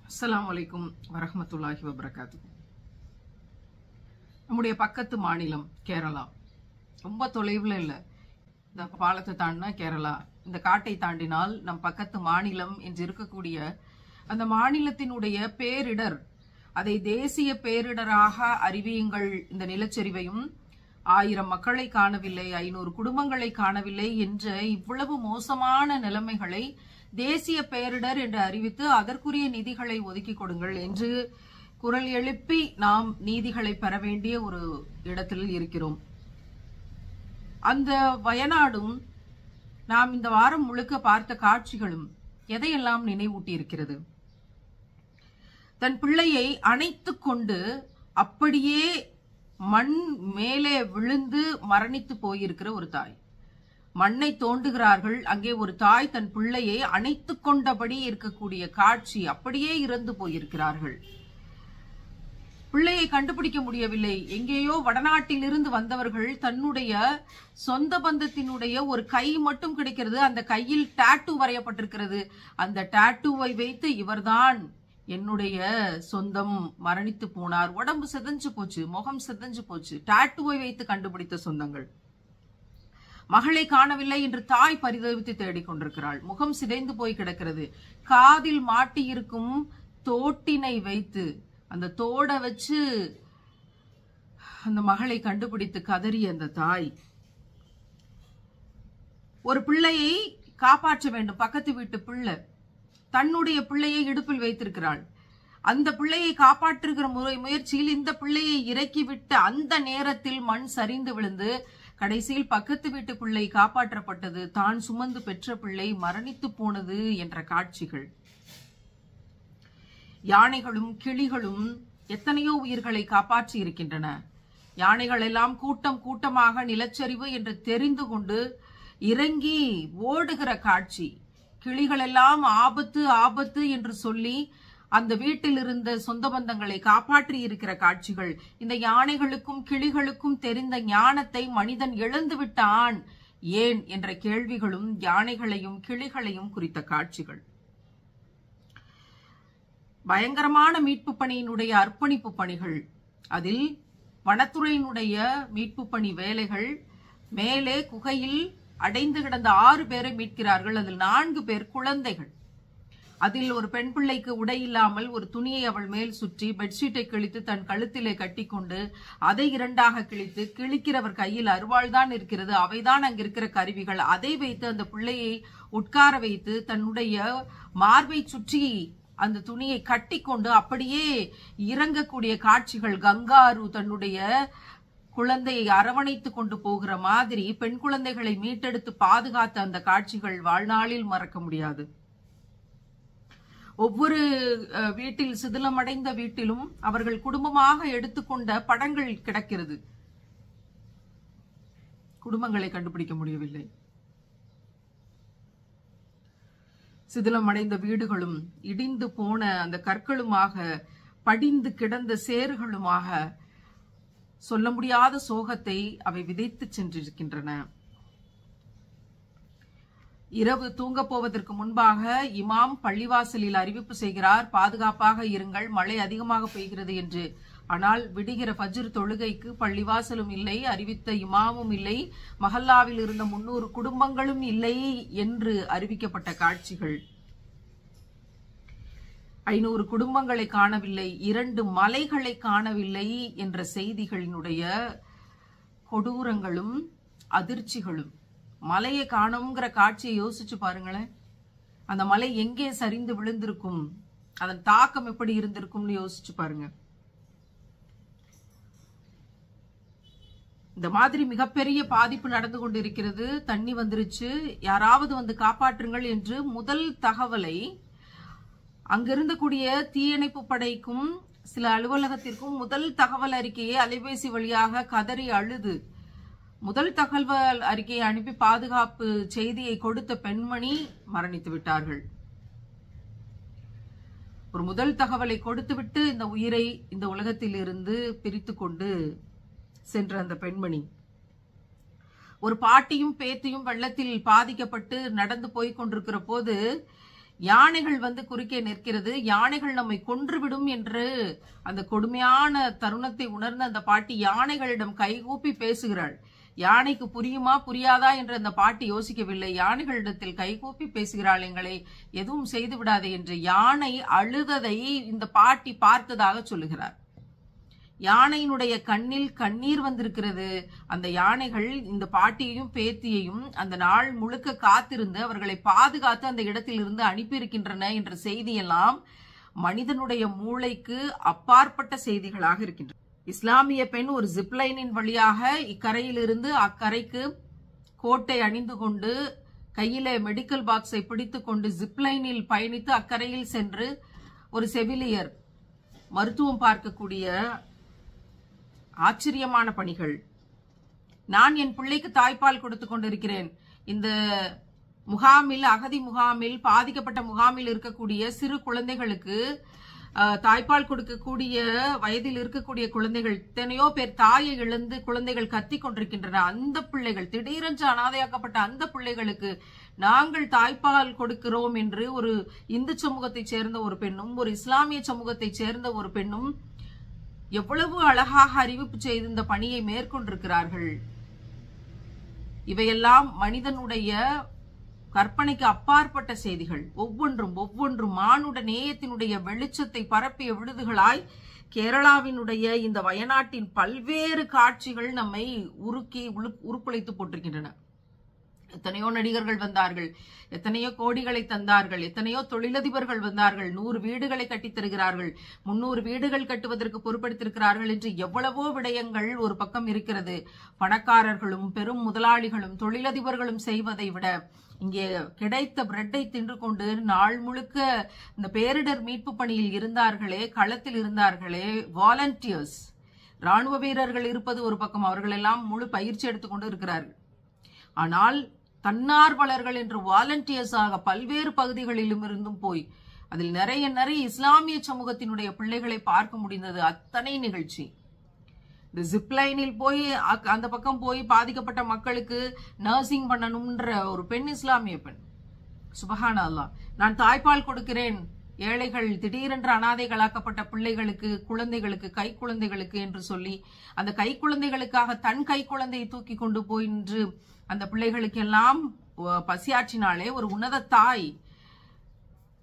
அஸ்ஸலாமு அலைக்கும் வரஹ்மத்துல்லாஹி வபரகாத்துஹு. நம்முடைய பக்கத்து மாநிலம் கேரளா. ரொம்ப தொலைவில் இல்லை. இந்த பாலத்தை தாண்டினா கேரளா, இந்த காட்டை தாண்டினால் நம் பக்கத்து மாநிலம் என்று இருக்கக்கூடிய அந்த மாநிலத்தினுடைய பேரிடர், அதை தேசிய பேரிடராக அறிவியுங்கள். இந்த நிலச்சரிவையும் 1000 மக்களை காணவில்லை, 500 குடும்பங்களை காணவில்லை என்ற இவ்வளவு மோசமான நிலைமைகளை தேசிய பேரிடர் என்று அறிவித்து அதற்குரிய நிதிகளை ஒதுக்கி கொடுங்கள் என்று குரல் எழுப்பி நாம் நீதிகளை பெற வேண்டிய ஒரு இடத்தில் இருக்கிறோம். அந்த வயநாடும் நாம் இந்த வாரம் முழுக்க பார்த்த காட்சிகளும் எதையெல்லாம் நினைவூட்டி இருக்கிறது? தன் பிள்ளையை அணைத்துக் கொண்டு அப்படியே மண் மேலே விழுந்து மரணித்து போயிருக்கிற ஒரு தாய். மண்ணை தோண்டுகிறார்கள், அங்கே ஒரு தாய் தன் பிள்ளையை அணைத்துக் கொண்டபடி இருக்கக்கூடிய காட்சி. அப்படியே இறந்து போயிருக்கிறார்கள். பிள்ளையை கண்டுபிடிக்க முடியவில்லை. எங்கேயோ வடநாட்டிலிருந்து வந்தவர்கள் தன்னுடைய சொந்த பந்தத்தினுடைய ஒரு கை மட்டும் கிடைக்கிறது. அந்த கையில் டாட்டூ வரையப்பட்டிருக்கிறது. அந்த டாட்டூவை வைத்து இவர்தான் என்னுடைய சொந்தம், மரணித்து போனார், உடம்பு சிதைஞ்சு போச்சு, முகம் சிதைஞ்சு போச்சு. டாட்டூவை வைத்து கண்டுபிடித்த சொந்தங்கள். மகளை காணவில்லை என்று தாய் பரிதவித்து தேடிக்கொண்டிருக்கிறாள். முகம் சிதைந்து போய் கிடக்கிறது. காதில் மாட்டி இருக்கும் தோட்டினை வைத்து, அந்த தோட வச்சு அந்த மகளை கண்டுபிடித்து கதறிய அந்த தாய். ஒரு பிள்ளையை காப்பாற்ற வேண்டும், பக்கத்து வீட்டு பிள்ளை தன்னுடைய பிள்ளையை இடுப்பில் வைத்திருக்கிறாள். அந்த பிள்ளையை காப்பாற்றுகிற முயற்சியில் இந்த பிள்ளையை இறக்கிவிட்ட அந்த நேரத்தில் மண் சரிந்து விழுந்து கடைசியில் பக்கத்து வீட்டு பிள்ளை காப்பாற்றப்பட்டது. தான் சுமந்து பெற்ற பிள்ளை மரணித்து போனது என்ற காட்சிகள். யானைகளும் கிளிகளும் எத்தனையோ உயிர்களை காப்பாற்றி இருக்கின்றன. யானைகள் எல்லாம் கூட்டம் கூட்டமாக நிலச்சரிவு என்று தெரிந்து கொண்டு இறங்கி ஓடுகிற காட்சி. கிளிகள் எல்லாம் ஆபத்து ஆபத்து என்று சொல்லி அந்த வீட்டில் இருந்த சொந்த பந்தங்களை காப்பாற்றி இருக்கிற காட்சிகள். இந்த யானைகளுக்கும் கிளிகளுக்கும் தெரிந்த ஞானத்தை மனிதன் இழந்து விட்டான் ஏன் என்ற கேள்விகளும் யானைகளையும் கிளிகளையும் குறித்த காட்சிகள். பயங்கரமான மீட்பு பணியினுடைய அர்ப்பணிப்பு பணிகள். அதில் வனத்துறையினுடைய மீட்பு பணி வேலைகள். மேலே குகையில் அடைந்து கிடந்த 6 பேரை மீட்கிறார்கள். அதில் 4 பேர் குழந்தைகள். அதில் ஒரு பெண் பிள்ளைக்கு உடை இல்லாமல் ஒரு துணியை அவள் மேல் சுற்றி பெட்ஷீட்டை கிழித்து தன் கழுத்திலே கட்டிக்கொண்டு அதை 2ஆக கிழித்து, கிழிக்கிறவர் கையில் அருவாள் தான் இருக்கிறது, அவைதான் அங்கிருக்கிற கருவிகள். அதை வைத்து அந்த பிள்ளையை உட்கார வைத்து தன்னுடைய மார்பை சுற்றி அந்த துணியை கட்டிக்கொண்டு அப்படியே இறங்கக்கூடிய காட்சிகள். கங்காரு தன்னுடைய குழந்தையை அரவணைத்து கொண்டு போகிற மாதிரி பெண் குழந்தைகளை மீட்டெடுத்து பாதுகாத்த அந்த காட்சிகள் வாழ்நாளில் மறக்க முடியாது. ஒவ்வொரு வீட்டில், சிதிலமடைந்த வீட்டிலும் அவர்கள் குடும்பமாக எடுத்துக்கொண்ட படங்கள் கிடக்கிறது. குடும்பங்களை கண்டுபிடிக்க முடியவில்லை. சிதிலமடைந்த வீடுகளும் இடிந்து போன அந்த கற்களுமாக, படிந்து கிடந்த சேறுகளுமாக சொல்ல முடியாத சோகத்தை அவை விதைத்து சென்றிருக்கின்றன. இரவு தூங்க போவதற்கு முன்பாக இமாம் பள்ளிவாசலில் அறிவிப்பு செய்கிறார், பாதுகாப்பாக இருங்கள், மழை அதிகமாக பெய்கிறது என்று. ஆனால் விடுகிற ஃபஜ்ர் தொழுகைக்கு பள்ளிவாசலும் இல்லை, அறிவித்த இமாமும் இல்லை, மஹல்லாவில் இருந்த 300 குடும்பங்களும் இல்லை என்று அறிவிக்கப்பட்ட காட்சிகள். 500 குடும்பங்களை காணவில்லை, 2 மலைகளை காணவில்லை என்ற செய்திகளினுடைய கொடூரங்களும் அதிர்ச்சிகளும். மலையை காணுங்கிற காட்சியை யோசிச்சு பாருங்களேன். அந்த மலை எங்கே சரிந்து விழுந்திருக்கும், அதன் தாக்கம் எப்படி இருந்திருக்கும்னு யோசிச்சு பாருங்க. இந்த மாதிரி மிகப்பெரிய பாதிப்பு நடந்து கொண்டிருக்கிறது. தண்ணி வந்துருச்சு, யாராவது வந்து காப்பாற்றுங்கள் என்று முதல் தகவலை அங்கிருந்தக்கூடிய தீயணைப்பு படைக்கும் சில அலுவலகத்திற்கும் முதல் தகவல் அறிக்கையை அலைபேசி வழியாக கதறி அழுது முதல் தகவல் அறிக்கையை அனுப்பி பாதுகாப்பு செய்தியை கொடுத்த பெண்மணி மரணித்து விட்டார்கள். ஒரு முதல் தகவலை கொடுத்துவிட்டு இந்த உயிரை இந்த உலகத்தில் இருந்து பிரித்து கொண்டு சென்ற அந்த பெண்மணி. ஒரு பாட்டியும் பேத்தியும் வெள்ளத்தில் பாதிக்கப்பட்டு நடந்து போய் கொண்டிருக்கிற போது யானைகள் வந்து குறுக்கே நிற்கிறது, யானைகள் நம்மை கொன்றுவிடும் என்று அந்த கொடுமையான தருணத்தை உணர்ந்த அந்த பாட்டி யானைகளிடம் கைகூப்பி பேசுகிறாள். யானைக்கு புரியுமா புரியாதா என்று அந்த பாட்டி யோசிக்கவில்லை. யானைகளிடத்தில் கைகூப்பி பேசுகிறாள், எங்களை எதுவும் செய்து விடாதே என்று. யானை அழுததை இந்த பாட்டி பார்த்ததாக சொல்லுகிறார். யானையினுடைய கண்ணில் கண்ணீர் வந்திருக்கிறது. அந்த யானைகள் இந்த பாட்டியையும் பேத்தியையும் அந்த நாள் முழுக்க காத்திருந்து அவர்களை பாதுகாத்து அந்த இடத்தில் இருந்து அனுப்பியிருக்கின்றன என்ற செய்தியெல்லாம் மனிதனுடைய மூளைக்கு அப்பாற்பட்ட செய்திகளாக இருக்கின்றன. இஸ்லாமிய பெண் ஒரு ஜிப்லைனின் வழியாக இக்கரையிலிருந்து அக்கரைக்கு கோட்டை அணிந்து கொண்டு கையில மெடிக்கல் பாக்ஸை பிடித்துக் கொண்டு ஜிப்லைனில் பயணித்து அக்கரையில் சென்று ஒரு செவிலியர் மருத்துவம் பார்க்கக்கூடிய ஆச்சரியமான பணிகள். நான் என் பிள்ளைக்கு தாய்ப்பால் கொடுத்து கொண்டிருக்கிறேன். இந்த முகாமில், அகதி முகாமில், பாதிக்கப்பட்ட முகாமில் இருக்கக்கூடிய சிறு குழந்தைகளுக்கு தாய்ப்பால் கொடுக்கக்கூடிய வயதில் இருக்கக்கூடிய குழந்தைகள், எத்தனையோ பேர் தாயை இழந்து குழந்தைகள் கத்தி கொண்டிருக்கின்றன. அந்த பிள்ளைகள், திடீரென்று அனாதையாக்கப்பட்ட அந்த பிள்ளைகளுக்கு நாங்கள் தாய்ப்பால் கொடுக்கிறோம் என்று ஒரு இந்து சமூகத்தை சேர்ந்த ஒரு பெண்ணும் ஒரு இஸ்லாமிய சமூகத்தை சேர்ந்த ஒரு பெண்ணும் எவ்வளவு அழகாக அறிவிப்பு செய்து இந்த பணியை மேற்கொண்டிருக்கிறார்கள். இவையெல்லாம் மனிதனுடைய கற்பனைக்கு அப்பாற்பட்ட செய்திகள். ஒவ்வொன்றும் மானுட நேயத்தினுடைய வெளிச்சத்தை பரப்பிய விடுதுகளாய் கேரளாவினுடைய இந்த வயநாட்டின் பல்வேறு காட்சிகள் நம்மை உருக்குலைத்து போட்டிருக்கின்றன. எத்தனையோ நடிகர்கள் வந்தார்கள், எத்தனையோ கோடிகளை தந்தார்கள், எத்தனையோ தொழிலதிபர்கள் வந்தார்கள், 100 வீடுகளை கட்டித் தருகிறார்கள், 300 வீடுகள் கட்டுவதற்கு பொறுப்படுத்திருக்கிறார்கள் என்று எவ்வளவோ விடயங்கள் ஒரு பக்கம் இருக்கிறது. பணக்காரர்களும் பெரும் முதலாளிகளும் தொழிலதிபர்களும் செய்வதை விட இங்கே கிடைத்த பிரெட்டை தின்று கொண்டு நாள் முழுக்க இந்த பேரிடர் மீட்பு பணியில் இருந்தார்களே, களத்தில் இருந்தார்களே, வாலண்டியர்ஸ், ராணுவ வீரர்கள் இருப்பது ஒரு பக்கம், அவர்கள் எல்லாம் முழு பயிற்சி எடுத்துக்கொண்டு இருக்கிறார்கள். ஆனால் தன்னார்வலர்கள் என்று வாலண்டியர்ஸாக பல்வேறு பகுதிகளிலும் இருந்தும் போய் அதில் நிறைய இஸ்லாமிய சமூகத்தினுடைய பிள்ளைகளை பார்க்க முடிந்தது. அத்தனை நிகழ்ச்சி. இந்த ஜிப்லைனில் போய் அந்த பக்கம் போய் பாதிக்கப்பட்ட மக்களுக்கு நர்சிங் பண்ணணும்ன்ற ஒரு பெண், இஸ்லாமிய பெண், சுபஹான அல்லாஹ், நான் தாய்ப்பால் கொடுக்கிறேன் ஏழைகள், திடீரென்று அனாதைகளாக்கப்பட்ட பிள்ளைகளுக்கு, குழந்தைகளுக்கு, கை குழந்தைகளுக்கு என்று சொல்லி அந்த கை குழந்தைகளுக்காக தன் கை குழந்தையை தூக்கி கொண்டு போய் நின்று அந்த பிள்ளைகளுக்கெல்லாம் பசியாற்றினாலே ஒரு உன்னத தாய்.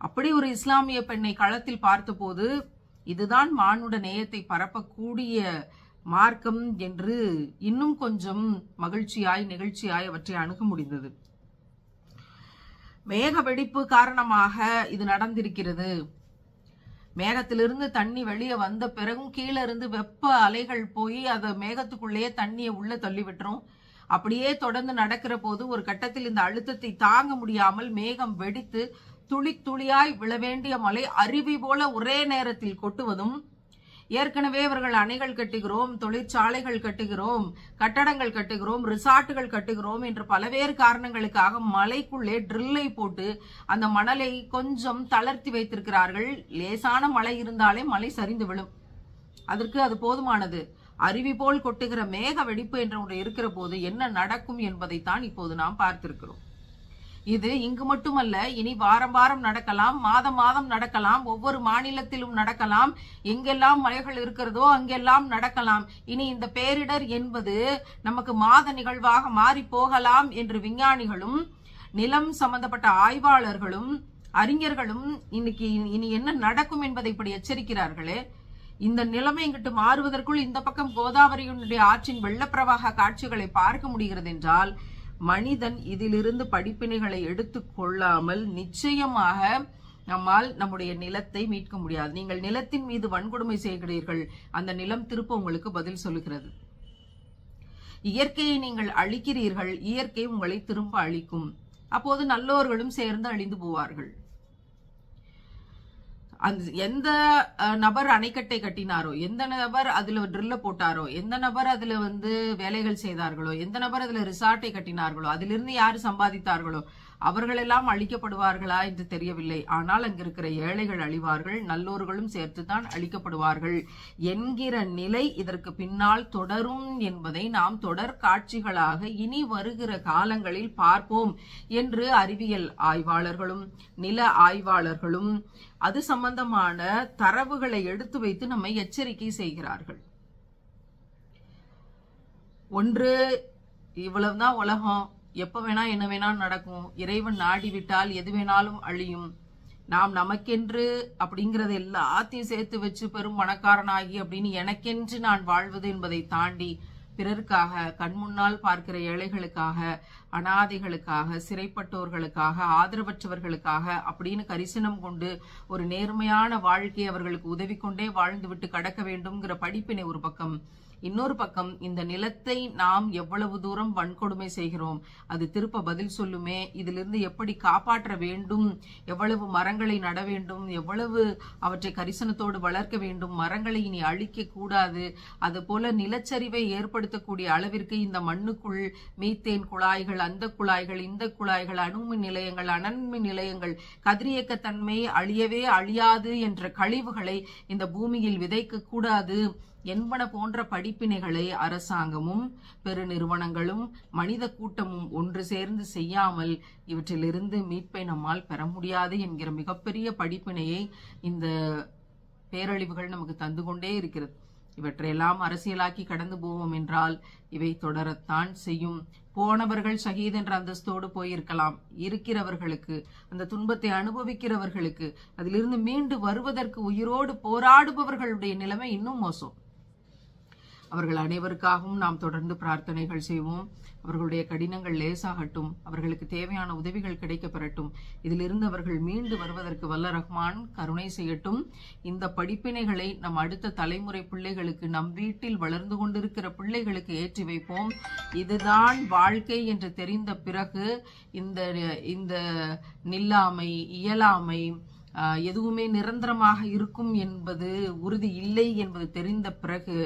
அப்படி ஒரு இஸ்லாமிய பெண்ணை களத்தில் பார்த்தபோது இதுதான் மானுட நேயத்தை பரப்பக்கூடிய மார்க்கம் என்று இன்னும் கொஞ்சம் மகிழ்ச்சியாய் நிகழ்ச்சியாய் அவற்றை அணுக முடிந்தது. மேக வெடிப்பு காரணமாக இது நடந்திருக்கிறது. மேகத்திலிருந்து தண்ணி வெளியே வந்த பிறகும் கீழே இருந்து வெப்ப அலைகள் போய் அதை மேகத்துக்குள்ளேயே தண்ணியை உள்ள தள்ளி விட்டுரும். அப்படியே தொடர்ந்து நடக்கிற போது ஒரு கட்டத்தில் இந்த அழுத்தத்தை தாங்க முடியாமல் மேகம் வெடித்து துளி துளியாய் விழ வேண்டிய மழை அருவி போல ஒரே நேரத்தில் கொட்டுவதும், ஏற்கனவே அவர்கள் அணைகள் கட்டுகிறோம், தொழிற்சாலைகள் கட்டுகிறோம், கட்டடங்கள் கட்டுகிறோம், ரிசார்ட்டுகள் கட்டுகிறோம் என்று பல்வேறு காரணங்களுக்காக மலைக்குள்ளே ட்ரில்லை போட்டு அந்த மணலை கொஞ்சம் தளர்த்தி வைத்திருக்கிறார்கள். லேசான மழை இருந்தாலே மழை சரிந்து விழும், அதற்கு அது போதுமானது. அருவி போல் கொட்டுகிற மேக வெடிப்பு என்று ஒன்று இருக்கிற போது என்ன நடக்கும் என்பதைத்தான் இப்போது நாம் பார்த்திருக்கிறோம். இது இங்கு மட்டுமல்ல, இனி வாரம் வாரம் நடக்கலாம், மாதம் மாதம் நடக்கலாம், ஒவ்வொரு மாநிலத்திலும் நடக்கலாம், எங்கெல்லாம் மலைகள் இருக்கிறதோ அங்கெல்லாம் நடக்கலாம். இனி இந்த பேரிடர் என்பது நமக்கு மாத நிகழ்வாக மாறி போகலாம் என்று விஞ்ஞானிகளும் நிலம் சம்பந்தப்பட்ட ஆய்வாளர்களும் அறிஞர்களும் இனி என்ன நடக்கும் என்பதை இப்படி எச்சரிக்கிறார்களே. இந்த நிலைமை இங்கிட்டு மாறுவதற்குள் இந்த பக்கம் கோதாவரியினுடைய ஆற்றின் வெள்ளப்பிரவாக காட்சிகளை பார்க்க முடிகிறது என்றால் மனிதன் இதிலிருந்து படிப்பினைகளை எடுத்துக் கொள்ளாமல் நிச்சயமாக நம்மால் நம்முடைய நிலத்தை மீட்க முடியாது. நீங்கள் நிலத்தின் மீது வன்கொடுமை செய்கிறீர்கள், அந்த நிலம் திருப்ப உங்களுக்கு பதில் சொல்லுகிறது. இயற்கையை நீங்கள் அழிக்கிறீர்கள், இயற்கை உங்களை திரும்ப அழிக்கும். அப்போது நல்லோர்களும் சேர்ந்து அழிந்து போவார்கள். எந்த நபர் அணைக்கட்டை கட்டினாரோ, எந்த நபர் அதுல ட்ரில்ல போட்டாரோ, எந்த நபர் அதுல வேலைகள் செய்தார்களோ, எந்த நபர் அதுல ரிசார்ட்டை கட்டினார்களோ, அதிலிருந்து யாரு சம்பாதித்தார்களோ அவர்களெல்லாம் அழிக்கப்படுவார்களா என்று தெரியவில்லை. ஆனால் அங்கிருக்கிற ஏழைகள் அழிவார்கள், நல்லோர்களும் சேர்த்துதான் அழிக்கப்படுவார்கள் என்கிற நிலை இதற்கு பின்னால் தொடரும் என்பதை நாம் தொடர் காட்சிகளாக இனி வருகிற காலங்களில் பார்ப்போம் என்று அறிவியல் ஆய்வாளர்களும் நில ஆய்வாளர்களும் அது சம்பந்தமான தரவுகளை எடுத்து வைத்து நம்மை எச்சரிக்கை செய்கிறார்கள். ஒன்று, இவ்வளவுதான் உலகம், எப்ப வேணா என்ன வேணா நடக்கும், இறைவன் நாடி விட்டால் எது வேணாலும் அழியும், நாம் நமக்கென்று அப்படிங்கறது எல்லாத்தையும் சேர்த்து வச்சு பெரும் பணக்காரனாகி அப்படின்னு எனக்கென்று நான் வாழ்வது என்பதை தாண்டி பிறருக்காக, கண்முன்னால் பார்க்கிற ஏழைகளுக்காக, அனாதைகளுக்காக, சிறைப்பட்டோர்களுக்காக, ஆதரவற்றவர்களுக்காக அப்படின்னு கரிசனம் கொண்டு ஒரு நேர்மையான வாழ்க்கை அவர்களுக்கு உதவி கொண்டே வாழ்ந்துவிட்டு கடக்க வேண்டும்ங்கிற படிப்பினை ஒரு பக்கம். இன்னொரு பக்கம், இந்த நிலத்தை நாம் எவ்வளவு தூரம் வன்கொடுமை செய்கிறோம், அது திருப்ப பதில் சொல்லுமே, இதிலிருந்து எப்படி காப்பாற்ற வேண்டும், எவ்வளவு மரங்களை நட வேண்டும், எவ்வளவு அவற்றை கரிசனத்தோடு வளர்க்க வேண்டும், மரங்களை இனி அழிக்க கூடாது, அது போல நிலச்சரிவை ஏற்படுத்தக்கூடிய அளவிற்கு இந்த மண்ணுக்குள் மீத்தேன் குழாய்கள், அந்த குழாய்கள், இந்த குழாய்கள், அணுமின் நிலையங்கள், அனல்மின் நிலையங்கள், கதிரியக்கத்தன்மை அழியவே அழியாது என்ற கழிவுகளை இந்த பூமியில் விதைக்க கூடாது என்பன போன்ற படிப்பினைகளை அரசாங்கமும் பெருநிறுவனங்களும் மனித கூட்டமும் ஒன்று சேர்ந்து செய்யாமல் இவற்றிலிருந்து மீட்பை நம்மால் பெற முடியாது என்கிற மிகப்பெரிய படிப்பினையை இந்த பேரழிவுகள் நமக்கு தந்து கொண்டே இருக்கிறது. இவற்றையெல்லாம் அரசியலாக்கி கடந்து போவோம் என்றால் இவை தொடரத்தான் செய்யும். போனவர்கள் ஷஹீத் என்ற அந்தஸ்தோடு போயிருக்கலாம். இருக்கிறவர்களுக்கு, அந்த துன்பத்தை அனுபவிக்கிறவர்களுக்கு, அதிலிருந்து மீண்டு வருவதற்கு உயிரோடு போராடுபவர்களுடைய நிலைமை இன்னும் மோசம். அவர்கள் அனைவருக்காகவும் நாம் தொடர்ந்து பிரார்த்தனைகள் செய்வோம். அவர்களுடைய கடினங்கள் லேசாகட்டும், அவர்களுக்கு தேவையான உதவிகள் கிடைக்க பெறட்டும். இதிலிருந்து அவர்கள் மீண்டு வருவதற்கு வல்ல ரஹ்மான் கருணை செய்யட்டும். இந்த படிப்பினைகளை நம் அடுத்த தலைமுறை பிள்ளைகளுக்கு, நம் வீட்டில் வளர்ந்து கொண்டிருக்கிற பிள்ளைகளுக்கு ஏற்றி வைப்போம். இதுதான் வாழ்க்கை என்று தெரிந்த பிறகு இந்த நில்லாமை, இயலாமை, எதுவுமே நிரந்தரமாக இருக்கும் என்பது உறுதி இல்லை என்பது தெரிந்த பிறகு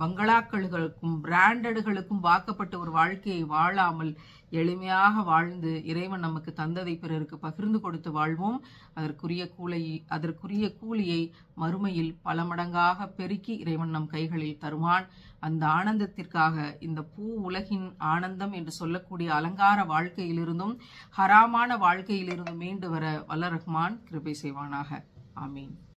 பங்களாக்களுக்கும் பிராண்டடுகளுக்கும் வாக்கப்பட்ட ஒரு வாழ்க்கையை வாழாமல் எளிமையாக வாழ்ந்து இறைவன் நமக்கு தந்ததை பிறருக்கு பகிர்ந்து கொடுத்து வாழ்வோம். அதற்குரிய கூலியை மறுமையில் பல மடங்காக பெருக்கி இறைவன் நம் கைகளில் தருவான். அந்த ஆனந்தத்திற்காக இந்த பூ உலகின் ஆனந்தம் என்று சொல்லக்கூடிய அலங்கார வாழ்க்கையிலிருந்தும் ஹராமான வாழ்க்கையிலிருந்தும் மீண்டு வர வல்ல ரஹ்மான் கிருபை செய்வானாக. ஆமீன்.